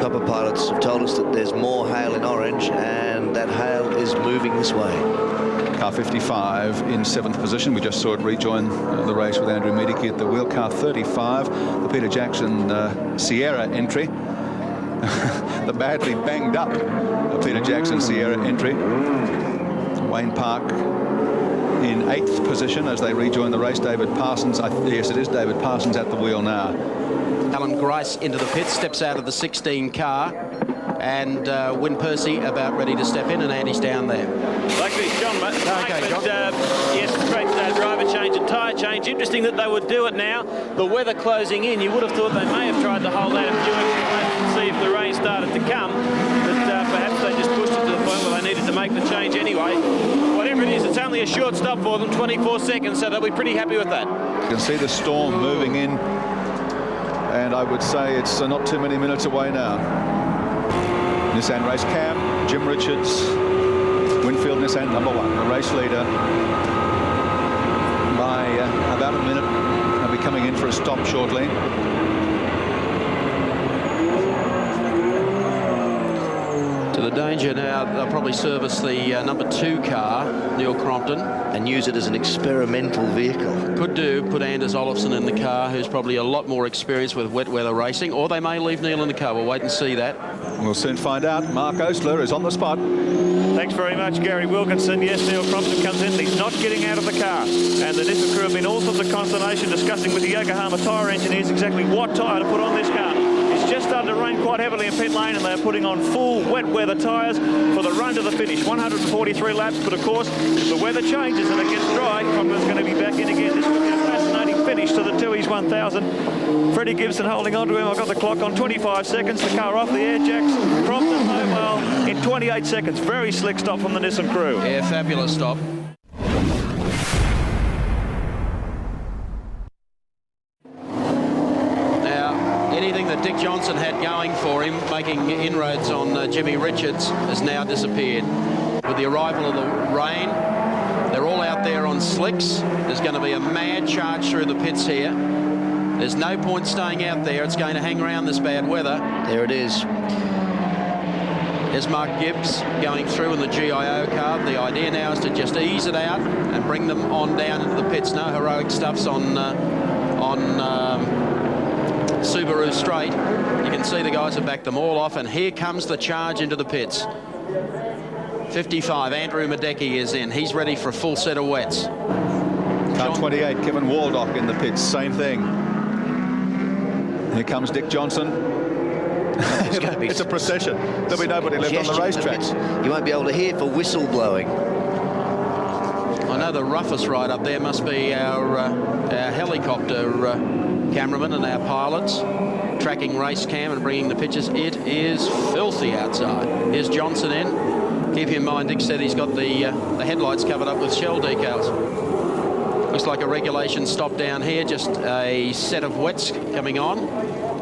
Copper pilots have told us that there's more hail in orange, and that hail is moving this way. Car 55 in 7th position. We just saw it rejoin the race with Andrew Medicki at the wheel. Car 35, the Peter Jackson Sierra entry. The badly banged up Peter Jackson Sierra entry. Wayne Park in 8th position as they rejoin the race. David Parsons, yes, it is David Parsons at the wheel now. Alan Grice into the pit, steps out of the 16 car, and Wyn Percy about ready to step in, and Andy's down there. Luckily, John, mate. Okay, John. Yes, straight driver change and tyre change. Interesting that they would do it now. The weather closing in, you would have thought they may have tried to hold out a few extra laps and see if the rain started to come, but perhaps they just pushed it to the point where they needed to make the change anyway. Whatever it is, it's only a short stop for them, 24 seconds, so they'll be pretty happy with that. You can see the storm moving in, and I would say it's not too many minutes away now. Nissan race cam, Jim Richards, Winfield Nissan #1, the race leader by about a minute. They'll be coming in for a stop shortly. To the danger now, they'll probably service the #2 car, Neil Crompton. And use it as an experimental vehicle. Could do, put Anders Olofsson in the car, who's probably a lot more experienced with wet weather racing, or they may leave Neil in the car. We'll wait and see that. We'll soon find out. Mark Osler is on the spot. Thanks very much, Gary Wilkinson. Yes, Neil Crompton comes in. He's not getting out of the car. And the Nissan crew have been all sorts of consternation discussing with the Yokohama tyre engineers exactly what tyre to put on this car. It's just started to rain quite heavily in pit lane, and they're putting on full wet weather tyres for the run to the finish. 143 laps, but of course, if the weather changes and it gets dry, Crompton's going to be back in again. This will be a fascinating finish to the Tooheys 1000. Freddie Gibson holding on to him. I've got the clock on 25 seconds. The car off the air jacks. Crompton home well in 28 seconds. Very slick stop from the Nissan crew. Yeah, fabulous stop. Now, anything that Dick Johnson had going for him, making inroads on Jimmy Richards, has now disappeared. With the arrival of the rain, they're all out there on slicks. There's going to be a mad charge through the pits here. There's no point staying out there. It's going to hang around this bad weather. There it is. There's Mark Gibbs going through in the GIO car. The idea now is to just ease it out and bring them on down into the pits. No heroic stuffs on Subaru Straight. You can see the guys have backed them all off, and here comes the charge into the pits. 55, Andrew Medecki is in. He's ready for a full set of wets. Car 28, Kevin Waldock in the pits, same thing. Here comes Dick Johnson. It's a procession. There'll be nobody left on the racetrack. You won't be able to hear for whistle blowing. I know the roughest ride up there must be our helicopter cameraman and our pilots tracking race cam and bringing the pictures. It is filthy outside. Here's Johnson in. Keep in mind, Dick said he's got the headlights covered up with shell decals. Looks like a regulation stop down here, just a set of wets coming on.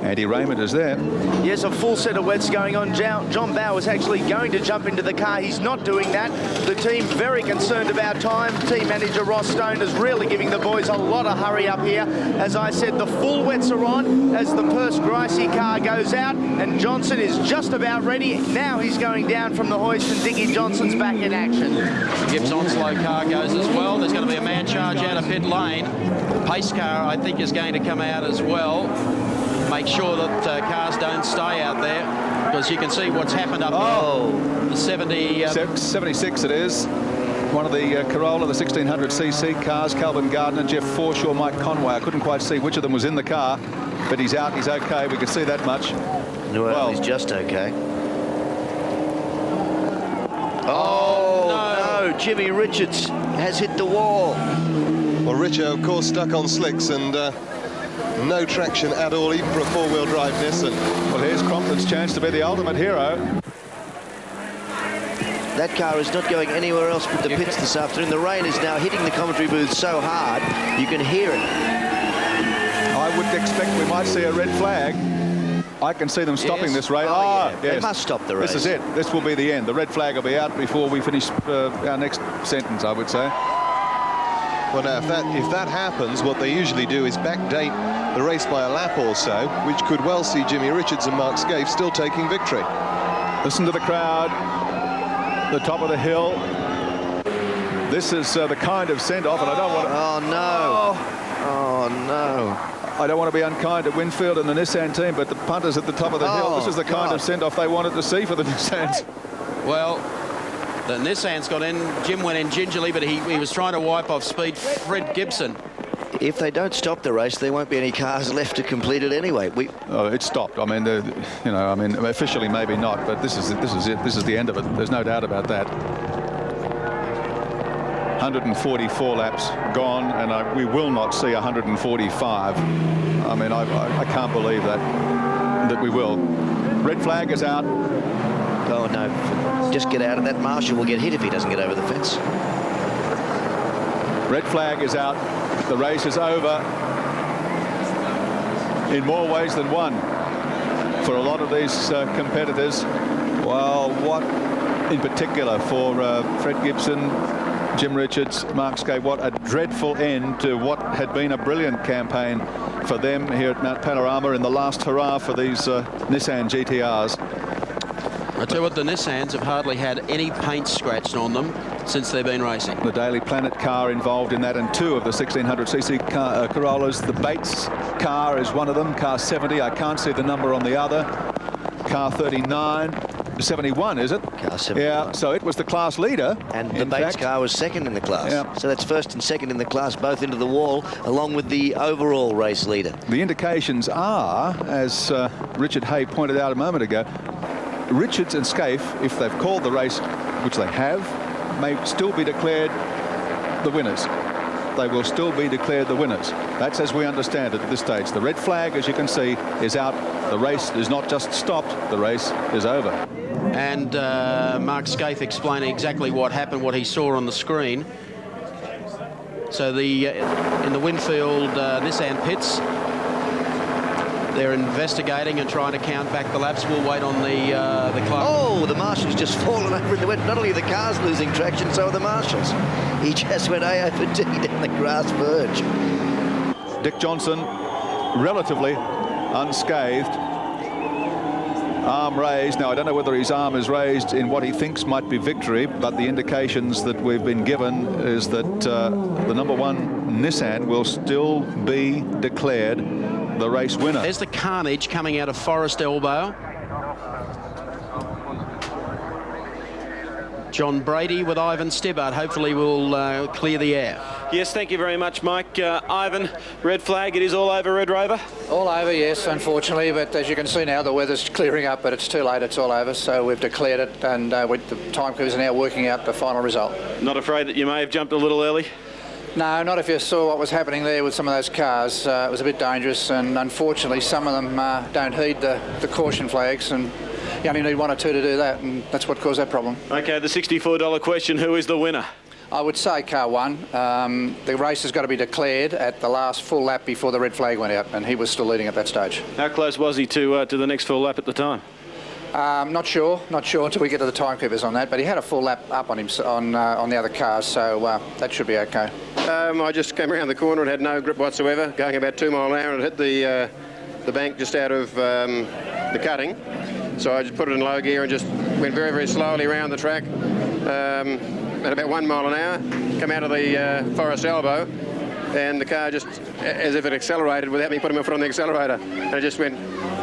Andy Raymond is there. Yes, a full set of wets going on. John Bow is actually going to jump into the car. He's not doing that. The team very concerned about time. Team manager Ross Stone is really giving the boys a lot of hurry up here. As I said, the full wets are on as the Perth Gricey car goes out, and Johnson is just about ready. Now he's going down from the hoist, and Dickie Johnson's back in action. Gibbs Onslow car goes as well. There's going to be a man charge out of pit lane. Pace car, I think, is going to come out as well. Make sure that cars don't stay out there, because you can see what's happened up there. The 76 it is. One of the Corolla, the 1600cc cars, Calvin Gardner, Jeff Forshaw, Mike Conway. I couldn't quite see which of them was in the car, but he's out, he's okay. We can see that much. Well, he's just okay. Oh, no, Jimmy Richards has hit the wall. Well, Richard, of course, stuck on slicks and no traction at all, even for a four-wheel drive Nissan. Well, here's Crompton's chance to be the ultimate hero. That car is not going anywhere else but the pits this afternoon. The rain is now hitting the commentary booth so hard, you can hear it. I would expect we might see a red flag. I can see them stopping this race. Yeah. They must stop the race. This is it. This will be the end. The red flag will be out before we finish our next sentence, I would say. Well, now, if that happens, what they usually do is backdate the race by a lap or so, which could well see Jimmy Richards and Mark Scaife still taking victory. Listen to the crowd, the top of the hill. This is the kind of send-off, and I don't want to... Oh, no. Oh, no. I don't want to be unkind to Winfield and the Nissan team, but the punters at the top of the hill, this is the kind of send-off they wanted to see for the Nissans. Well, the Nissans got in. Jim went in gingerly, but he was trying to wipe off speed Fred Gibson. If they don't stop the race, there won't be any cars left to complete it anyway. It stopped. I mean, officially maybe not, but this is it. This is the end of it. There's no doubt about that. 144 laps gone, and we will not see 145. I mean, I can't believe that we will. Red flag is out. Oh, no. Just get out of that. Marshall will get hit if he doesn't get over the fence. Red flag is out. The race is over in more ways than one for a lot of these competitors. Well, what in particular for Fred Gibson, Jim Richards, Mark Scaife, what a dreadful end to what had been a brilliant campaign for them here at Mount Panorama in the last hurrah for these Nissan GTRs. I tell you what, the Nissans have hardly had any paint scratched on them since they've been racing. The Daily Planet car involved in that, and two of the 1600cc Corollas. The Bates car is one of them, car 70. I can't see the number on the other. Car 39. 71, is it? Car 71. Yeah, so it was the class leader. And the Bates car was second in the class. Yeah. So that's first and second in the class, both into the wall, along with the overall race leader. The indications are, as Richard Hay pointed out a moment ago, Richards and Scaife, if they've called the race, which they have, may still be declared the winners. They will still be declared the winners. That's as we understand it at this stage. The red flag, as you can see, is out. The race is not just stopped, the race is over. And Mark Scaife explaining exactly what happened, what he saw on the screen. So in the Winfield Nissan pits, they're investigating and trying to count back the laps. We'll wait on the clock. Oh, the Marshal's just fallen over in the wind. Not only are the cars losing traction, so are the Marshals. He just went A over D down the grass verge. Dick Johnson, relatively unscathed. Arm raised. Now, I don't know whether his arm is raised in what he thinks might be victory, but the indications that we've been given is that the number one Nissan will still be declared the race winner. There's the carnage coming out of Forest Elbow. John Brady with Ivan Stibbart hopefully will clear the air. Yes, thank you very much, Mike. Ivan, red flag, it is all over, Red Rover? All over, yes, unfortunately, but as you can see now, the weather's clearing up, but it's too late, it's all over, so we've declared it, and the timekeepers are now working out the final result. Not afraid that you may have jumped a little early? No, not if you saw what was happening there with some of those cars. It was a bit dangerous, and unfortunately some of them don't heed the caution flags, and you only need one or two to do that, and that's what caused that problem. OK, the $64 question, who is the winner? I would say car one. The race has got to be declared at the last full lap before the red flag went out, and he was still leading at that stage. How close was he to the next full lap at the time? Not sure until we get to the timekeepers on that, but he had a full lap up on him on the other cars, so that should be okay. I just came around the corner and had no grip whatsoever, going about 2 miles an hour, and it hit the bank just out of the cutting. So I just put it in low gear and just went very, very slowly around the track at about 1 mile an hour, come out of the Forest Elbow, and the car just, as if it accelerated without me putting my foot on the accelerator, and it just went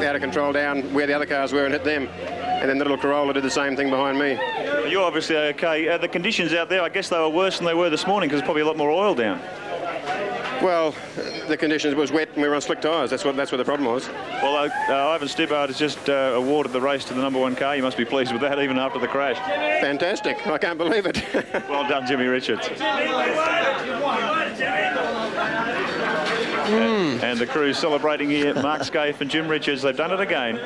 out of control down where the other cars were and hit them. And then the little Corolla did the same thing behind me. You're obviously okay. The conditions out there, I guess they were worse than they were this morning because there's probably a lot more oil down. Well, the conditions was wet and we were on slick tyres. That's what the problem was. Well, Ivan Stibbart has just awarded the race to the number one car. You must be pleased with that, even after the crash. Fantastic. I can't believe it. Well done, Jimmy Richards. And the crew celebrating here, Mark Scaife and Jim Richards. They've done it again.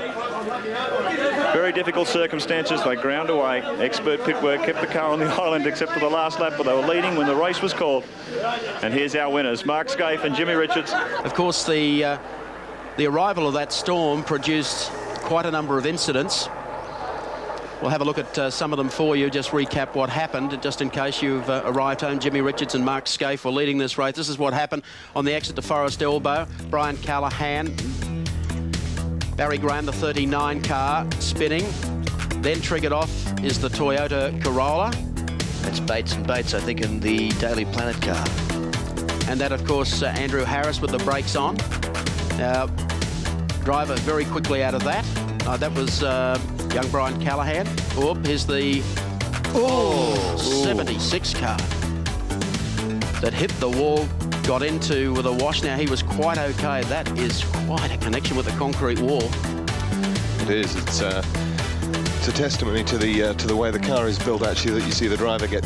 Very difficult circumstances. They ground away. Expert pit work kept the car on the island except for the last lap, but they were leading when the race was called. And here's our winners, Mark Scaife and Jimmy Richards. Of course, the arrival of that storm produced quite a number of incidents. We'll have a look at some of them for you, just recap what happened, just in case you've arrived home. Jimmy Richards and Mark Scaife were leading this race. This is what happened on the exit to Forest Elbow. Brian Callahan, Barry Graham, the 39 car, spinning. Then triggered off is the Toyota Corolla. That's Bates and Bates, I think, in the Daily Planet car. And that, of course, Andrew Harris with the brakes on. Driver very quickly out of that. That was young Brian Callahan. Oh, here's the 76 car that hit the wall, got into with a wash. Now, he was quite okay. That is quite a connection with the concrete wall. It is. It's a testimony to the way the car is built, actually, that you see the driver get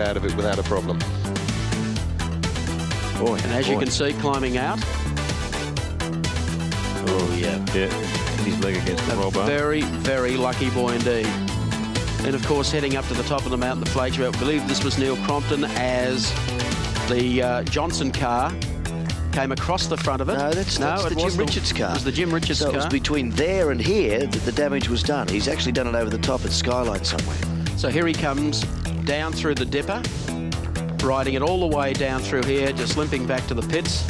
out of it without a problem. Boy, and as you can see, climbing out. Oh, yeah. His leg against the roll bar. Very, very lucky boy indeed. And, of course, heading up to the top of the mountain, the flag show. I believe this was Neil Crompton as the Johnson car came across the front of it. No, that's the Jim Richards car. It was the Jim Richards car. So it was between there and here that the damage was done. He's actually done it over the top at Skyline somewhere. So here he comes down through the dipper, riding it all the way down through here, just limping back to the pits,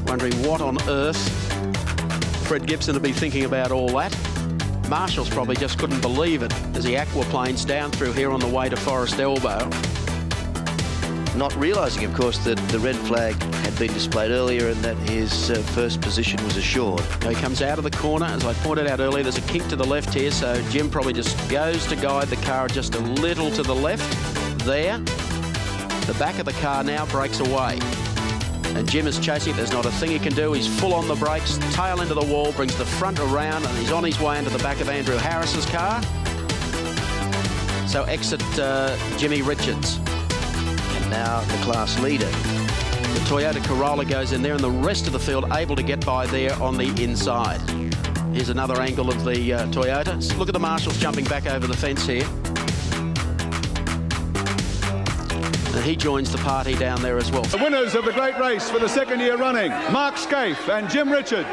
wondering what on earth Fred Gibson would be thinking about all that. Marshall's probably just couldn't believe it as he aquaplanes down through here on the way to Forest Elbow. Not realising, of course, that the red flag had been displayed earlier and that his first position was assured. He comes out of the corner. As I pointed out earlier, there's a kink to the left here, so Jim probably just goes to guide the car just a little to the left. There. The back of the car now breaks away. And Jim is chasing it. There's not a thing he can do. He's full on the brakes, tail into the wall, brings the front around, and he's on his way into the back of Andrew Harris's car. So exit Jimmy Richards. And now the class leader. The Toyota Corolla goes in there, and the rest of the field able to get by there on the inside. Here's another angle of the Toyota. Look at the Marshalls jumping back over the fence here. And he joins the party down there as well. The winners of the great race for the second year running, Mark Scaife and Jim Richards.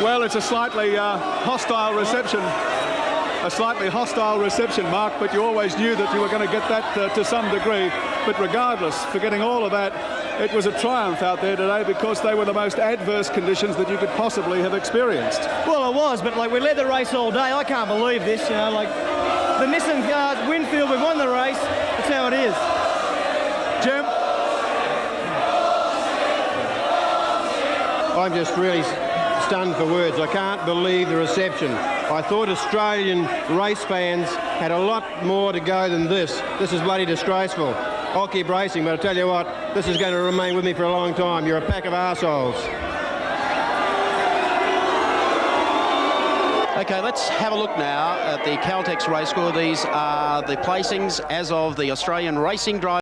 Well, it's a slightly hostile reception. A slightly hostile reception, Mark, but you always knew that you were going to get that to some degree. But regardless, forgetting all of that, it was a triumph out there today because they were the most adverse conditions that you could possibly have experienced. Well, it was, but like we led the race all day. I can't believe this, you know, like the Nissan cars, Winfield, we've won the race. That's how it is. Jim? I'm just really stunned for words. I can't believe the reception. I thought Australian race fans had a lot more to go than this. This is bloody disgraceful. I'll keep racing, but I'll tell you what, this is going to remain with me for a long time. You're a pack of arseholes. Okay, let's have a look now at the Caltex race score. These are the placings as of the Australian Racing Drive.